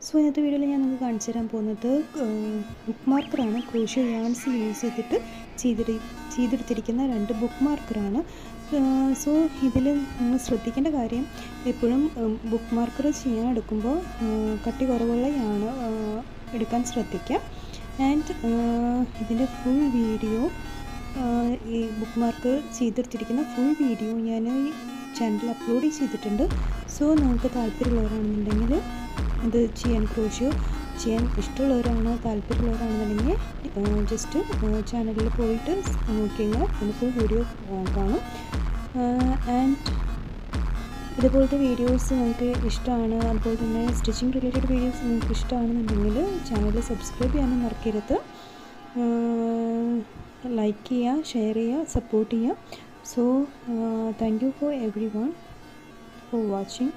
So ഇന്നത്തെ വീഡിയോയിൽ ഞാൻ നിങ്ങൾക്ക് കാണിച്ചു തരാൻ പോകുന്നത് ബുക്ക് മാർക്കറാണ്. ക്രോഷ്യോ യാൺസ് യൂസ് ചെയ്തിട്ട് ചെയ്തെടുത്തിരിക്കുന്ന 2 ബുക്ക് മാർക്കറാണ്. സോ ഇതിൽ നിങ്ങൾ ശ്രദ്ധിക്കേണ്ട കാര്യം, എപ്പോഴും ബുക്ക് മാർക്കർ ചെയ്യാൻ എടുക്കുമ്പോൾ കട്ടി കുറവുള്ള യാണ് എടുക്കാൻ ശ്രദ്ധിക്കാം. ആൻഡ് ഇതിൻ്റെ ഫുൾ വീഡിയോ, ഈ ബുക്ക് മാർക്ക് ചെയ്തെടുത്തിരിക്കുന്ന ഫുൾ വീഡിയോ ഞാൻ ഈ ചാനലിൽ അപ്ലോഡ് ചെയ്തിട്ടുണ്ട്. സോ നിങ്ങൾക്ക് താല്പര്യമുള്ളവരാണെന്നുണ്ടെങ്കിൽ ഇത് ക്രോഷ്യോ ചെയ്യാൻ ഇഷ്ടമുള്ളവരാണ്, താല്പര്യമുള്ളവരാണെന്നുണ്ടെങ്കിൽ ജസ്റ്റ് ചാനലിൽ പോയിട്ട് നോക്കിക്കഴിഞ്ഞാൽ അതിന് ഫുൾ വീഡിയോ കാണും. ആൻഡ് ഇതുപോലത്തെ വീഡിയോസ് നിങ്ങൾക്ക് ഇഷ്ടമാണ്, അതുപോലെ തന്നെ സ്റ്റിച്ചിങ് റിലേറ്റഡ് വീഡിയോസ് നിങ്ങൾക്ക് ഇഷ്ടമാണെന്നുണ്ടെങ്കിൽ ചാനൽ സബ്സ്ക്രൈബ് ചെയ്യാനും മറക്കരുത്. ലൈക്ക് ചെയ്യുക, ഷെയർ ചെയ്യുക, സപ്പോർട്ട് ചെയ്യുക. So thank you for every one for watching.